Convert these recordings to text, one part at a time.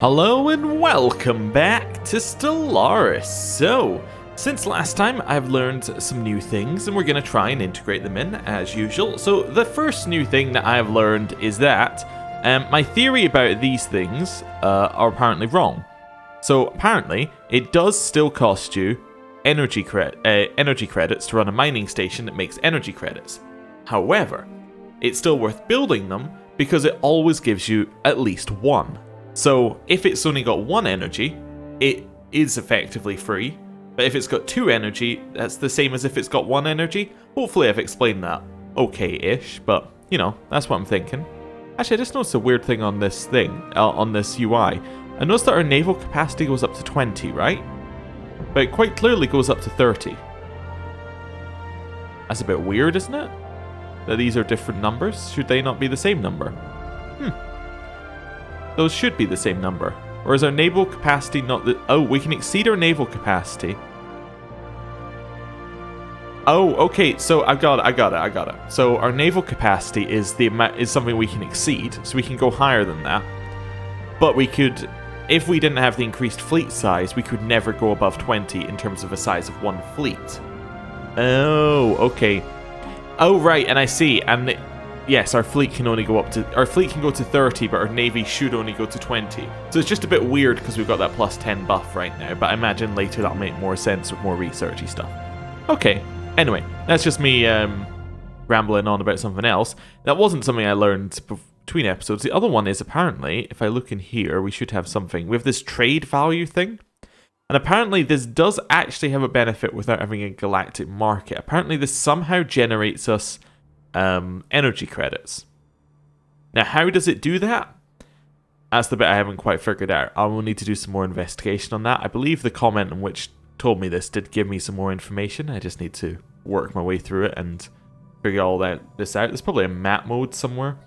Hello and welcome back to Stellaris. So, since last time I've learned some new things and we're going to try and integrate them in as usual. So the first new thing that I've learned is that my theory about these things are apparently wrong. So apparently it does still cost you energy credits to run a mining station that makes energy credits. However, it's still worth building them because it always gives you at least one. So if it's only got one energy, it is effectively free, but if it's got two energy, that's the same as if it's got one energy. Hopefully I've explained that okay-ish, but you know, that's what I'm thinking. Actually, I just noticed a weird thing on this on this UI. I noticed that our naval capacity goes up to 20, right? But it quite clearly goes up to 30. That's a bit weird, isn't it? That these are different numbers. Should they not be the same number? Those should be the same number. Or is our naval capacity not the... Oh, we can exceed our naval capacity. Oh, okay, so I got it. So our naval capacity is something we can exceed, so we can go higher than that. But we could, if we didn't have the increased fleet size, we could never go above 20 in terms of the size of one fleet. Oh, okay. Oh, right, and I see, and... Yes, our fleet can only go to 30, but our navy should only go to 20. So it's just a bit weird because we've got that plus 10 buff right now, but I imagine later that'll make more sense with more researchy stuff. Okay, anyway, that's just me rambling on about something else. That wasn't something I learned between episodes. The other one is apparently, if I look in here, we should have something. We have this trade value thing. And apparently this does actually have a benefit without having a galactic market. Apparently this somehow generates us energy credits. Now, how does it do that? That's the bit I haven't quite figured out. I will need to do some more investigation on that. I believe the comment in which told me this did give me some more information. I just need to work my way through it and figure all this out. There's probably a map mode somewhere.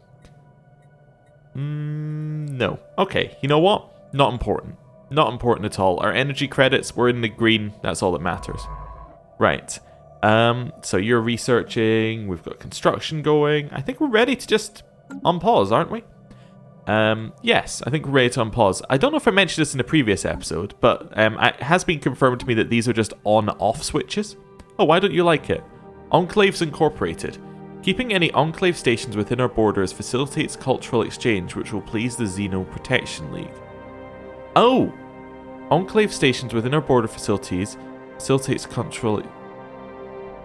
No. Okay, you know what? Not important. Not important at all. Our energy credits, we're in the green. That's all that matters. Right. So you're researching, we've got construction going. I think we're ready to just unpause, aren't we? Yes, I think we're ready to unpause. I don't know if I mentioned this in a previous episode, but it has been confirmed to me that these are just on-off switches. Oh, why don't you like it? Enclaves Incorporated. Keeping any enclave stations within our borders facilitates cultural exchange, which will please the Xeno Protection League. Oh! Enclave stations within our border facilities facilitates cultural...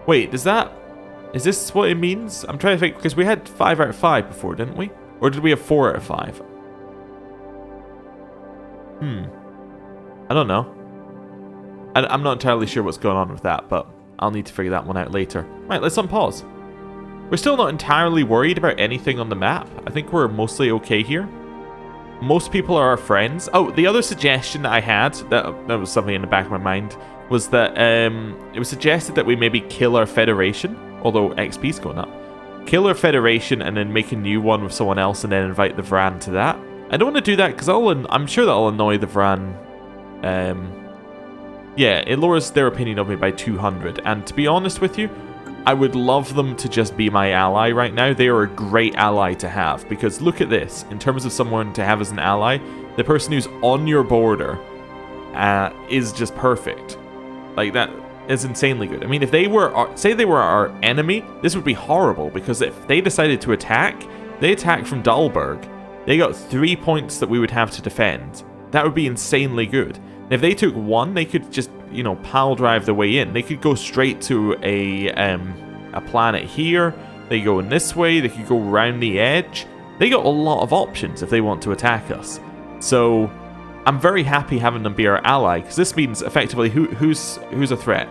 Wait, is this what it means? I'm trying to think, because we had 5 out of 5 before, didn't we? Or did we have 4 out of 5? I don't know. I'm not entirely sure what's going on with that, but I'll need to figure that one out later. Right, let's unpause. We're still not entirely worried about anything on the map. I think we're mostly okay here. Most people are our friends. Oh, the other suggestion that I had, that was something in the back of my mind, was that it was suggested that we maybe kill our Federation, although XP's going up. Kill our Federation and then make a new one with someone else and then invite the Vran to that. I don't want to do that because I'm sure that'll annoy the Vran. Yeah, it lowers their opinion of me by 200. And to be honest with you, I would love them to just be my ally right now. They are a great ally to have because look at this. In terms of someone to have as an ally, the person who's on your border is just perfect. Like, that is insanely good. I mean, if they were, say they were our enemy, this would be horrible, because if they decided to attack, they attack from Dalberg, they got 3 points that we would have to defend. That would be insanely good. And if they took 1, they could just, you know, pile drive their way in. They could go straight to a planet here, they go in this way, they could go around the edge. They got a lot of options if they want to attack us. So... I'm very happy having them be our ally, because this means effectively who's a threat.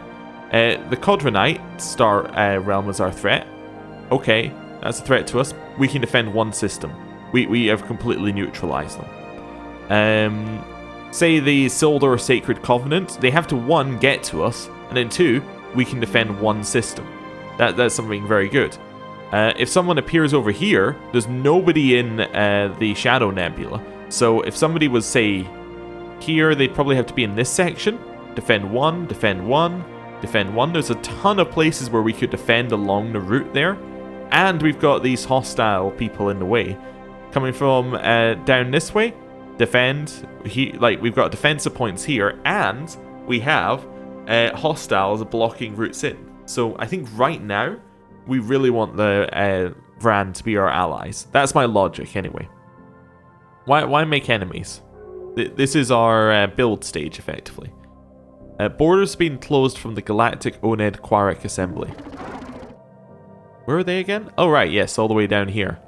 The Codronite star realm is our threat. Okay, that's a threat to us. We can defend one system. We have completely neutralized them. Say the Sildor Sacred Covenant, they have to 1, get to us, and then 2, we can defend one system. That's something very good. If someone appears over here, there's nobody in the Shadow Nebula. So if somebody was, say, here, they'd probably have to be in this section. Defend 1, defend 1, defend 1. There's a ton of places where we could defend along the route there. And we've got these hostile people in the way. Coming from down this way, defend. We've got defensive points here, and we have hostiles blocking routes in. So I think right now we really want the Vran to be our allies. That's my logic, anyway. Why make enemies? This is our build stage, effectively. Borders being closed from the Galactic Oned Quark Assembly. Where are they again? Oh, right, yes, all the way down here.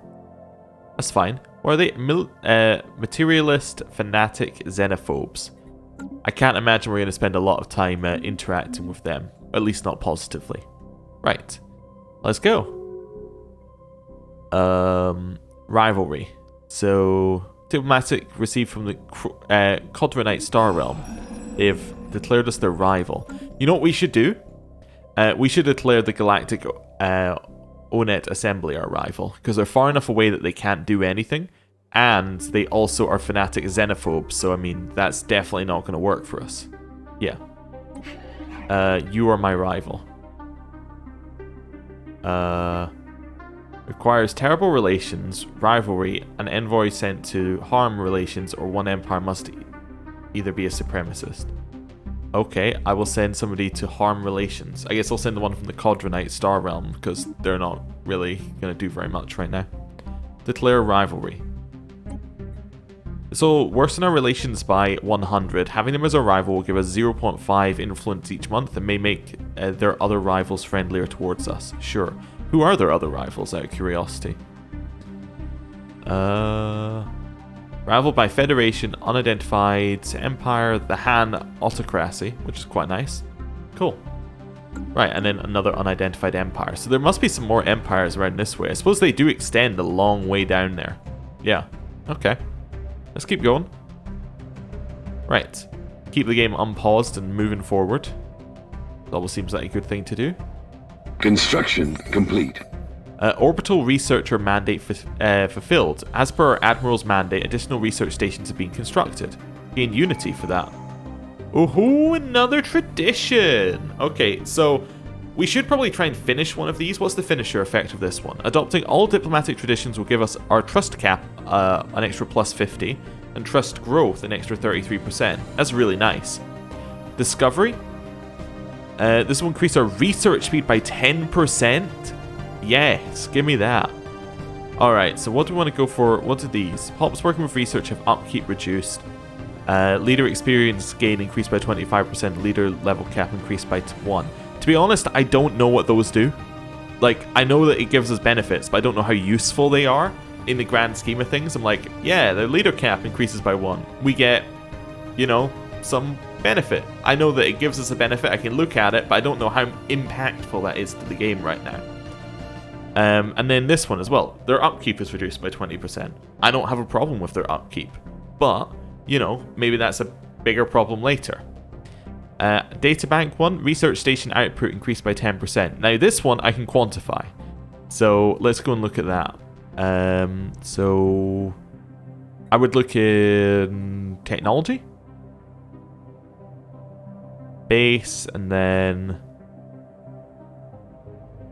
That's fine. Where are they? Materialist, fanatic, xenophobes. I can't imagine we're going to spend a lot of time interacting with them. At least not positively. Right. Let's go. Rivalry. So, diplomatic received from the Codronite Star Realm. They've declared us their rival. You know what we should do? We should declare the Galactic Onet Assembly our rival, because they're far enough away that they can't do anything, and they also are fanatic xenophobes, so I mean, that's definitely not going to work for us. Yeah. You are my rival. Requires terrible relations, rivalry, an envoy sent to harm relations, or one empire must either be a supremacist. Okay, I will send somebody to harm relations. I guess I'll send the one from the Codronite Star Realm, because they're not really going to do very much right now. Declare rivalry. So, worsen our relations by 100. Having them as a rival will give us 0.5 influence each month and may make their other rivals friendlier towards us. Sure. Who are their other rivals, out of curiosity? Rivaled by Federation, Unidentified Empire, the Han Autocracy, which is quite nice. Cool. Right, and then another unidentified empire. So there must be some more empires around this way. I suppose they do extend a long way down there. Yeah, okay. Let's keep going. Right. Keep the game unpaused and moving forward. It always seems like a good thing to do. Construction complete. Orbital researcher mandate fulfilled. As per our Admiral's mandate, additional research stations have been constructed. Gain unity for that. Oh, another tradition! Okay, so we should probably try and finish one of these. What's the finisher effect of this one? Adopting all diplomatic traditions will give us our trust cap an extra plus 50, and trust growth an extra 33%. That's really nice. Discovery. This will increase our research speed by 10%. Yes, give me that. Alright, so what do we want to go for? What are these? Helps working with research have upkeep reduced. Leader experience gain increased by 25%. Leader level cap increased by 1. To be honest, I don't know what those do. Like, I know that it gives us benefits, but I don't know how useful they are in the grand scheme of things. I'm like, yeah, the leader cap increases by 1. We get, you know, some benefit. I know that it gives us a benefit. I can look at it, but I don't know how impactful that is to the game right now. And then this one as well. Their upkeep is reduced by 20%. I don't have a problem with their upkeep. But, you know, maybe that's a bigger problem later. Databank one, research station output increased by 10%. Now this one I can quantify. So let's go and look at that. So I would look in technology. Base, and then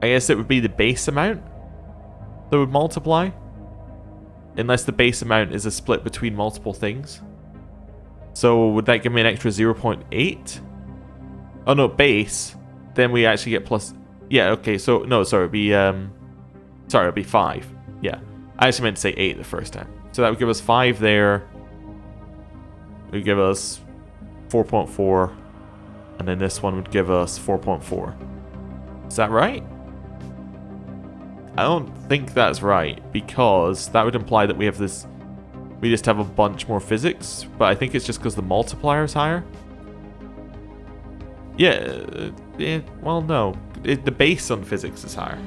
I guess it would be the base amount that would multiply. Unless the base amount is a split between multiple things. So would that give me an extra 0.8? Oh no, base. Then we actually get plus... Yeah, okay, so... No, sorry, it'd be... Sorry, it'd be 5. Yeah. I actually meant to say 8 the first time. So that would give us 5 there. It would give us 4.4. And then this one would give us 4.4. Is that right? I don't think that's right, because that would imply that we have this... We just have a bunch more physics, but I think it's just because the multiplier is higher. Yeah, well, no. The base on physics is higher.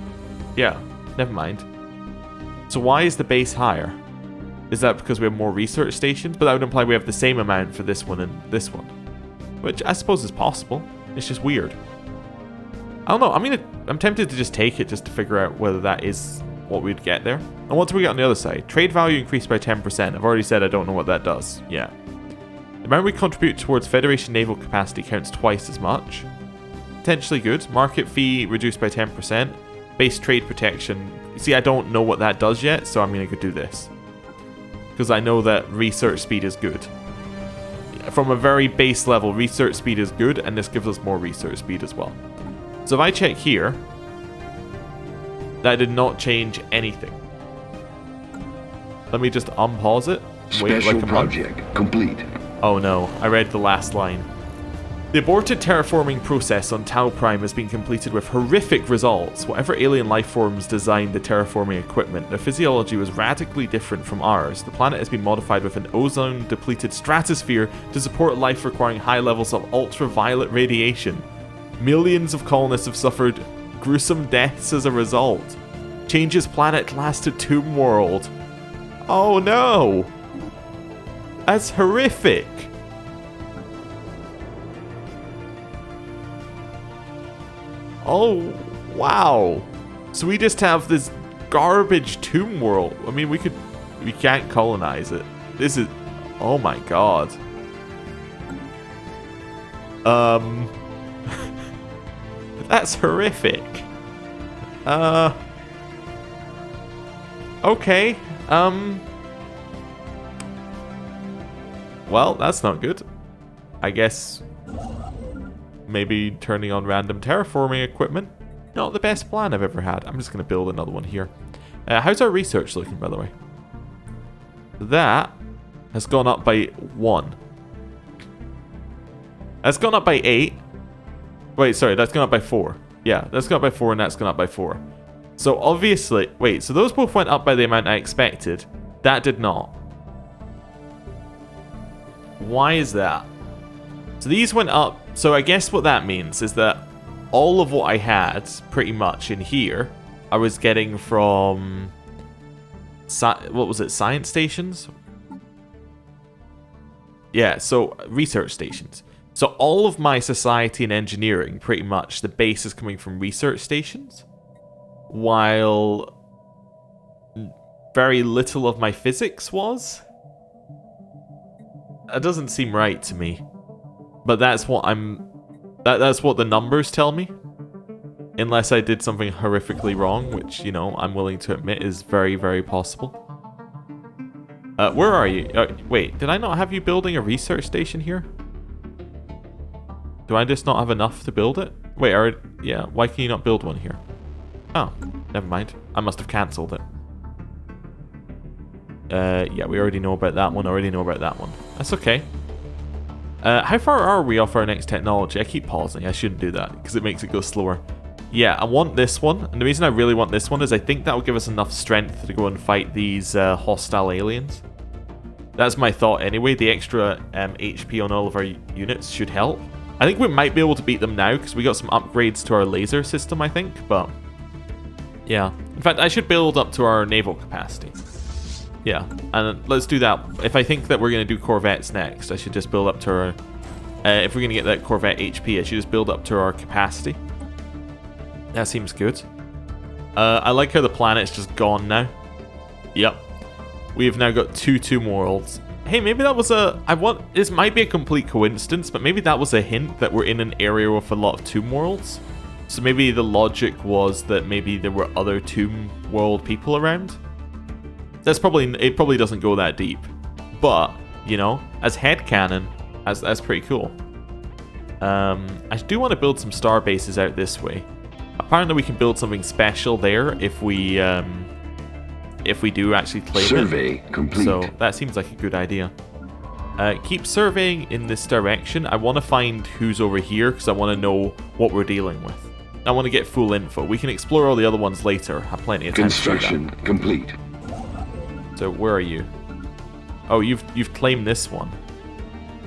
Yeah, never mind. So why is the base higher? Is that because we have more research stations? But that would imply we have the same amount for this one and this one. Which I suppose is possible. It's just weird. I don't know. I'm tempted to just take it just to figure out whether that is what we'd get there. And what do we get on the other side? Trade value increased by 10%. I've already said I don't know what that does. Yeah. The amount we contribute towards Federation naval capacity counts twice as much. Potentially good. Market fee reduced by 10%. Base trade protection. See, I don't know what that does yet, so I'm going to go do this. because I know that research speed is good. From a very base level, research speed is good, and this gives us more research speed as well. So if I check here, that did not change anything. Let me just unpause it. Wait Special like a project month. complete. Oh no, I read the last line. The aborted terraforming process on Tau Prime has been completed with horrific results. Whatever alien life forms designed the terraforming equipment, their physiology was radically different from ours. The planet has been modified with an ozone-depleted stratosphere to support life requiring high levels of ultraviolet radiation. Millions of colonists have suffered gruesome deaths as a result. Changes planet class to Tomb World. Oh no! That's horrific! Oh, wow. So we just have this garbage tomb world. I mean, we can't colonize it. This is, oh my god. That's horrific. Okay. Well, that's not good. I guess maybe turning on random terraforming equipment, not the best plan I've ever had. I'm just going to build another one here. How's our research looking, by the way? That has gone up by 1. That's gone up by 8. Wait, sorry, that's gone up by 4. Yeah, that's gone up by 4 and that's gone up by 4. So obviously, wait, so those both went up by the amount I expected. That did not. Why is that? So these went up. So I guess what that means is that all of what I had, pretty much, in here, I was getting from... what was it? Science stations? Yeah, so research stations. So all of my society and engineering, pretty much, the base is coming from research stations. While very little of my physics was. That doesn't seem right to me. But that's what that's what the numbers tell me. Unless I did something horrifically wrong, which, you know, I'm willing to admit is very, very possible. Where are you? Wait, did I not have you building a research station here? Do I just not have enough to build it? Wait, yeah, why can you not build one here? Oh, never mind. I must have cancelled it. Yeah, we already know about that one. That's okay. How far are we off our next technology? I keep pausing. I shouldn't do that because it makes it go slower. Yeah, I want this one. And the reason I really want this one is I think that will give us enough strength to go and fight these hostile aliens. That's my thought anyway. The extra HP on all of our units should help. I think we might be able to beat them now because we got some upgrades to our laser system, I think. But yeah. In fact, I should build up to our naval capacity. Yeah, and let's do that. If I think that we're going to do corvettes next, I should just build up to our... if we're going to get that corvette HP, I should just build up to our capacity. That seems good. I like how the planet's just gone now. Yep. We have now got 2 tomb worlds. Hey, maybe that was a... This might be a complete coincidence, but maybe that was a hint that we're in an area with a lot of tomb worlds. So maybe the logic was that maybe there were other tomb world people around. It probably doesn't go that deep, but you know, as headcanon, that's pretty cool. I do want to build some star bases out this way. Apparently, we can build something special there if we do actually claim Survey it. complete. So that seems like a good idea. Keep surveying in this direction. I want to find who's over here because I want to know what we're dealing with. I want to get full info. We can explore all the other ones later. Have plenty of time to do that. Construction complete. So where are you? Oh, you've claimed this one.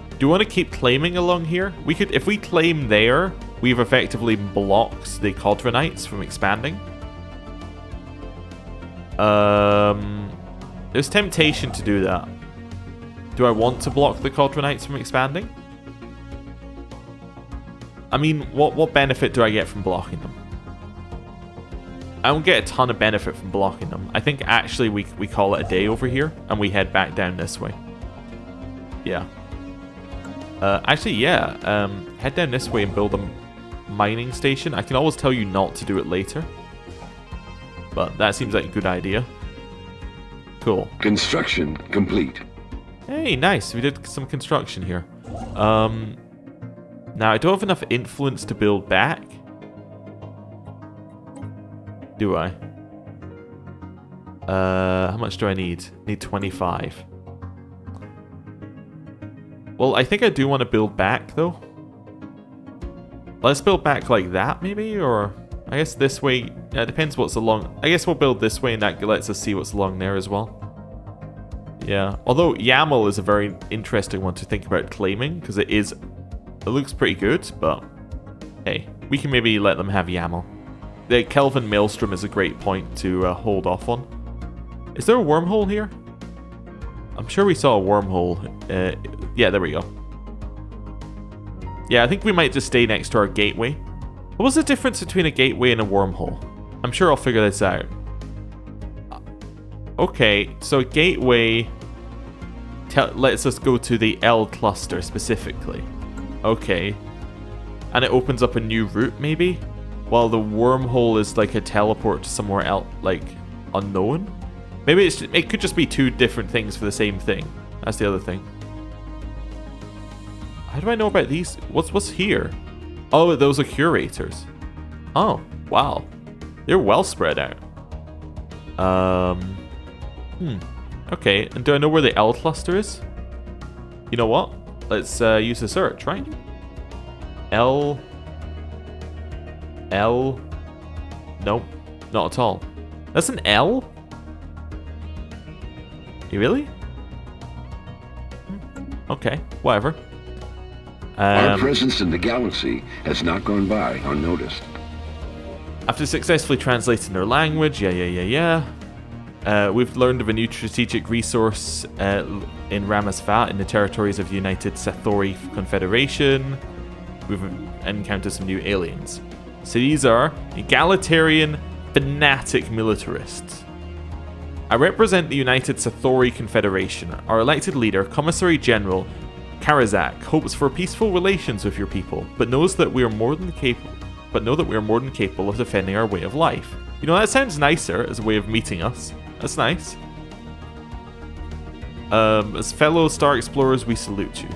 Do you want to keep claiming along here? We could, if we claim there, we've effectively blocked the Codronites from expanding. There's temptation to do that. Do I want to block the Codronites from expanding? I mean, what benefit do I get from blocking them? I don't get a ton of benefit from blocking them. I think actually we call it a day over here and we head back down this way. Yeah. Actually, yeah. Head down this way and build a mining station. I can always tell you not to do it later, but that seems like a good idea. Cool. Construction complete. Hey, nice. We did some construction here. Now, I don't have enough influence to build back. Do I? How much do I need? Need 25. Well, I think I do want to build back, though. Let's build back like that, maybe? Or, I guess this way... It depends what's along... I guess we'll build this way, and that lets us see what's along there as well. Yeah. Although, YAML is a very interesting one to think about claiming, because it is... It looks pretty good, but... Hey, we can maybe let them have YAML. The Kelvin Maelstrom is a great point to hold off on. Is there a wormhole here? I'm sure we saw a wormhole. Yeah, there we go. Yeah, I think we might just stay next to our gateway. What was the difference between a gateway and a wormhole? I'm sure I'll figure this out. Okay, so a gateway lets us go to the L cluster specifically. Okay. And it opens up a new route, maybe? While the wormhole is like a teleport to somewhere else, like, unknown? Maybe it could just be two different things for the same thing. That's the other thing. How do I know about these? What's here? Oh, those are curators. Oh, wow. They're well spread out. Okay, and do I know where the L cluster is? You know what? Let's use the search, right? L... Nope, not at all. That's an L? You really? Okay, whatever. Our presence in the galaxy has not gone by unnoticed. After successfully translating their language, we've learned of a new strategic resource in Ramasvat in the territories of the United Sathori Confederation. We've encountered some new aliens. So these are egalitarian, fanatic militarists. I represent the United Sathori Confederation. Our elected leader, Commissary General Karazak, hopes for peaceful relations with your people, but knows that we are more than capable. Of defending our way of life. You know, that sounds nicer as a way of meeting us. That's nice. As fellow star explorers, we salute you.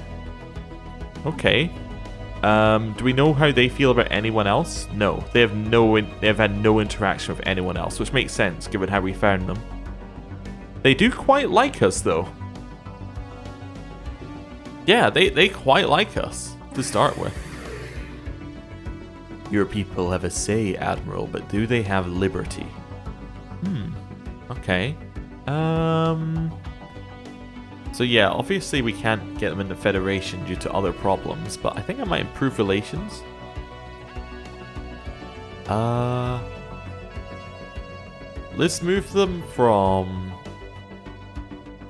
Okay. Do we know how they feel about anyone else? No, they've had no interaction with anyone else, which makes sense given how we found them. They do quite like us, though. Yeah, they quite like us to start with. Your people have a say, Admiral, but do they have liberty? Okay. So yeah, obviously we can't get them in the Federation due to other problems, but I think I might improve relations. Let's move them from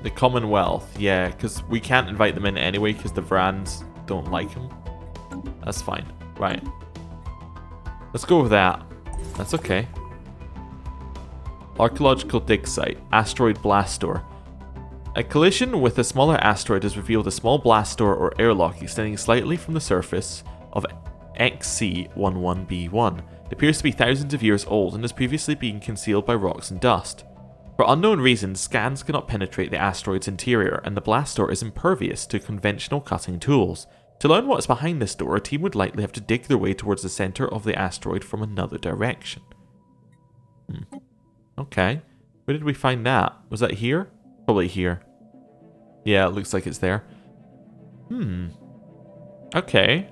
the Commonwealth, yeah, because we can't invite them in anyway because the Vrans don't like them. That's fine. Right. Let's go with that. That's okay. Archaeological dig site. Asteroid blast door. A collision with a smaller asteroid has revealed a small blast door or airlock extending slightly from the surface of XC11B1. It appears to be thousands of years old and has previously been concealed by rocks and dust. For unknown reasons, scans cannot penetrate the asteroid's interior, and the blast door is impervious to conventional cutting tools. To learn what is behind this door, a team would likely have to dig their way towards the center of the asteroid from another direction. Okay. Where did we find that? Was that here? Probably here. Yeah, it looks like it's there. Okay.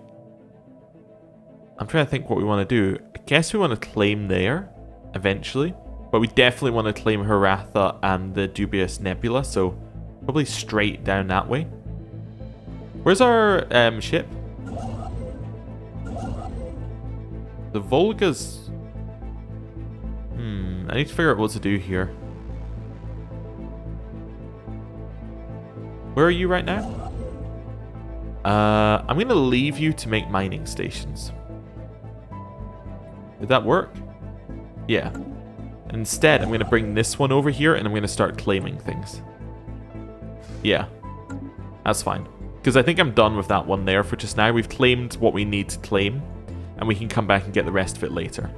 I'm trying to think what we want to do. I guess we want to claim there, eventually. But we definitely want to claim Haratha and the Dubious Nebula, so probably straight down that way. Where's our ship? The Volga's... I need to figure out what to do here. Where are you right now? I'm going to leave you to make mining stations. Did that work? Yeah. Instead, I'm going to bring this one over here and I'm going to start claiming things. Yeah. That's fine. Because I think I'm done with that one there for just now. We've claimed what we need to claim, and we can come back and get the rest of it later.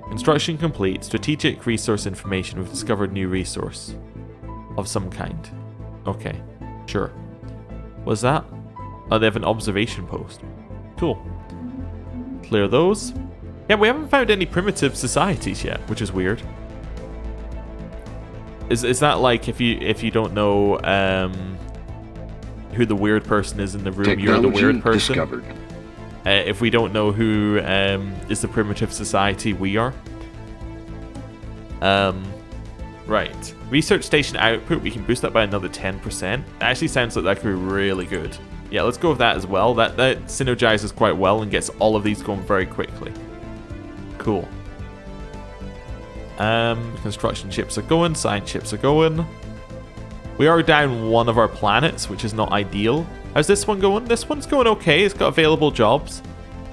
Construction complete. Strategic resource information. We've discovered new resource. of some kind. Okay, sure. What's that? Oh, they have an observation post. Cool. Clear those. Yeah, we haven't found any primitive societies yet, which is weird. Is that like if you don't know who the weird person is in the room, you're the weird person? Discovered. If we don't know who is the primitive society, we are. Right. Research station output, we can boost that by another 10%. That actually sounds like that could be really good. Yeah, let's go with that as well. That synergizes quite well and gets all of these going very quickly. Cool. Construction ships are going, science ships are going. We are down one of our planets, which is not ideal. How's this one going? This one's going okay. It's got available jobs.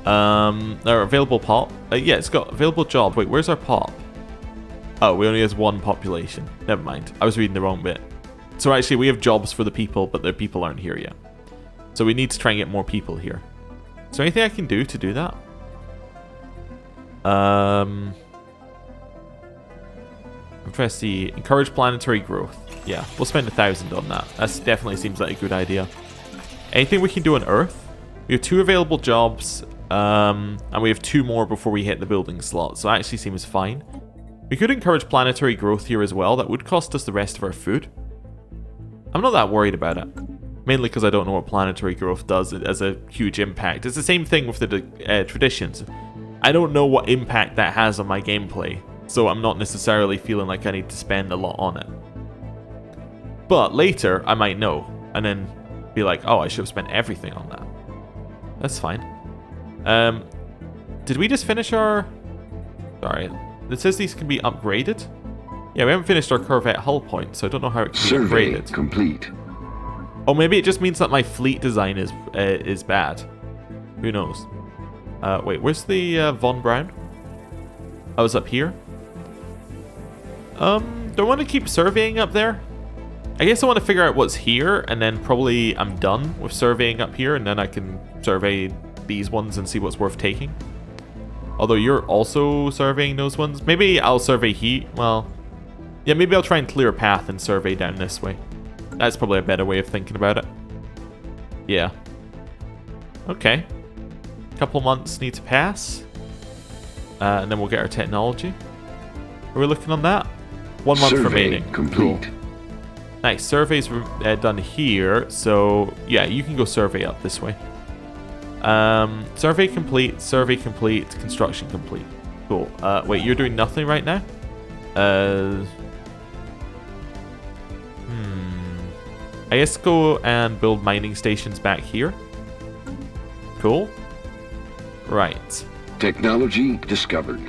Or available pop. Yeah, it's got available job. Wait, where's our pop? Oh, we only has one population. Never mind. I was reading the wrong bit. So actually, we have jobs for the people, but the people aren't here yet. So we need to try and get more people here. Is there anything I can do to do that? I'm trying to see. Encourage planetary growth. Yeah, we'll spend 1,000 on that. That definitely seems like a good idea. Anything we can do on Earth? We have 2 available jobs, and we have 2 more before we hit the building slot, so that actually seems fine. We could encourage planetary growth here as well. That would cost us the rest of our food. I'm not that worried about it. Mainly because I don't know what planetary growth does. It has a huge impact. It's the same thing with the traditions. I don't know what impact that has on my gameplay, so I'm not necessarily feeling like I need to spend a lot on it. But later, I might know, and then be like, oh, I should have spent everything on that. That's fine. Did we just finish our... Sorry. It says these can be upgraded? Yeah, we haven't finished our Corvette hull point, so I don't know how it can be upgraded. Complete. Oh, maybe it just means that my fleet design is bad. Who knows? Wait, where's the Von Braun? I was up here. Do I want to keep surveying up there? I guess I want to figure out what's here, and then probably I'm done with surveying up here, and then I can survey these ones and see what's worth taking. Although you're also surveying those ones. Maybe I'll survey heat. Well, yeah, maybe I'll try and clear a path and survey down this way. That's probably a better way of thinking about it. Yeah. Okay. A couple months need to pass. And then we'll get our technology. Are we looking on that? 1 month remaining. Complete. Cool. Nice. Surveys done here. So, yeah, you can go survey up this way. Survey complete, construction complete. Cool. Wait, you're doing nothing right now? I guess go and build mining stations back here. Cool. Right. Technology discovered.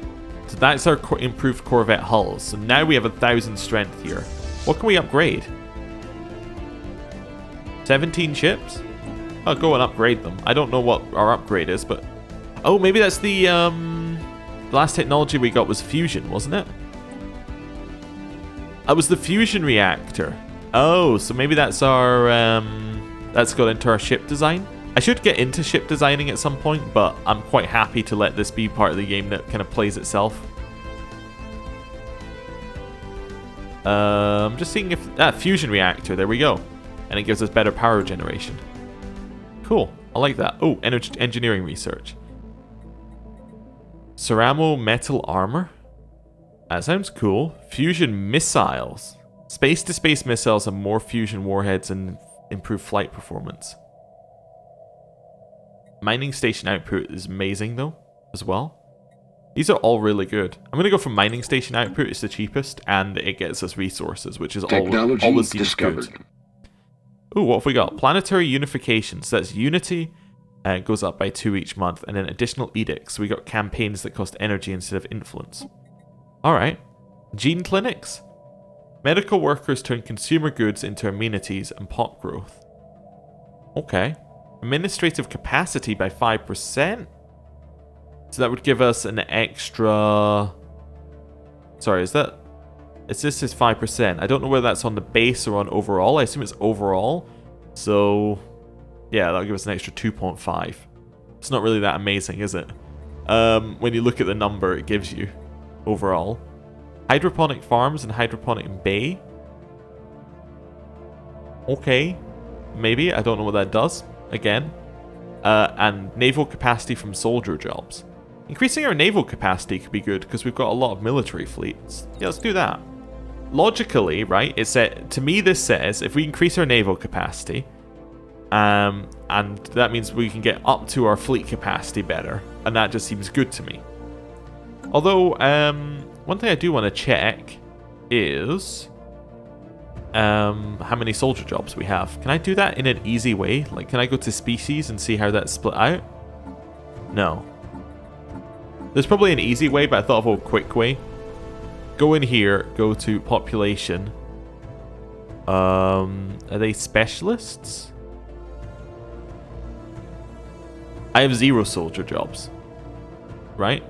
So that's our improved Corvette hulls. So now we have 1,000 strength here. What can we upgrade? 17 ships? I'll go and upgrade them. I don't know what our upgrade is, but... Oh, maybe that's the last technology we got was fusion, wasn't it? That was the fusion reactor. Oh, so maybe that's our... that's got into our ship design? I should get into ship designing at some point, but I'm quite happy to let this be part of the game that kind of plays itself. Just seeing if... fusion reactor, there we go. And it gives us better power generation. Cool, I like that. Oh, energy engineering research. Ceramo metal armor? That sounds cool. Fusion missiles. Space-to-space missiles have more fusion warheads and improve flight performance. Mining station output is amazing though, as well. These are all really good. I'm going to go for mining station output. It's the cheapest, and it gets us resources, which is always seems good. Ooh, what have we got? Planetary unification. So that's unity, and it goes up by 2 each month, and then additional edicts. So we got campaigns that cost energy instead of influence. Alright. Gene clinics. Medical workers turn consumer goods into amenities and pop growth. Okay. Administrative capacity by 5%. So that would give us an extra... Sorry, is that... This is 5%. I don't know whether that's on the base or on overall. I assume it's overall. So, yeah, that'll give us an extra 2.5. It's not really that amazing, is it? When you look at the number it gives you overall. Hydroponic farms and hydroponic bay. Okay. Maybe. I don't know what that does. Again. And naval capacity from soldier jobs. Increasing our naval capacity could be good because we've got a lot of military fleets. Yeah, let's do that. Logically, right, to me this says if we increase our naval capacity, and that means we can get up to our fleet capacity better, and that just seems good to me. Although, one thing I do want to check is how many soldier jobs we have. Can I do that in an easy way? Like, can I go to species and see how that's split out? No. There's probably an easy way, but I thought of a quick way. Go in here, go to population. Are they specialists? I have 0 soldier jobs. Right?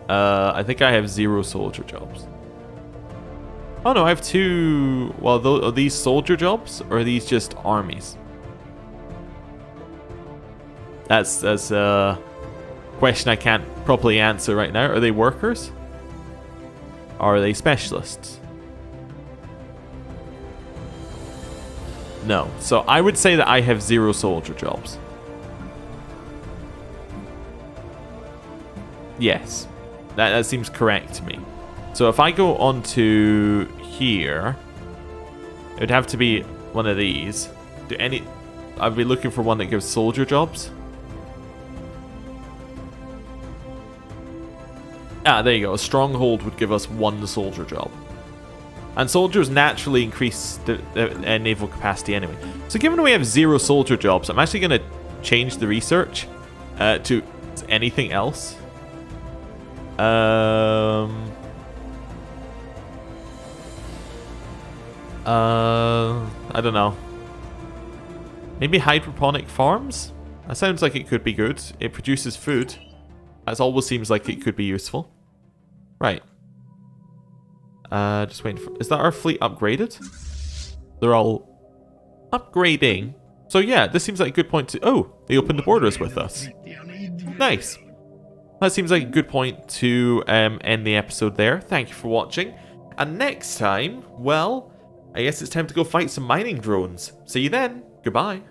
I think I have 0 soldier jobs. Oh no, I have 2... Well, are these soldier jobs? Or are these just armies? That's a question I can't properly answer right now. Are they workers? Or are they specialists? No. So I would say that I have 0 soldier jobs. Yes. That seems correct to me. So if I go onto here, it would have to be one of these. I'd be looking for one that gives soldier jobs. Ah, there you go. A stronghold would give us 1 soldier job. And soldiers naturally increase the naval capacity anyway. So given we have 0 soldier jobs, I'm actually going to change the research to anything else. I don't know. Maybe hydroponic farms? That sounds like it could be good. It produces food. That always seems like it could be useful. Right. Just waiting for... Is that our fleet upgraded? They're all upgrading. So yeah, this seems like a good point to... Oh, they opened the borders with us. Nice. That seems like a good point to end the episode there. Thank you for watching. And next time, well, I guess it's time to go fight some mining drones. See you then. Goodbye.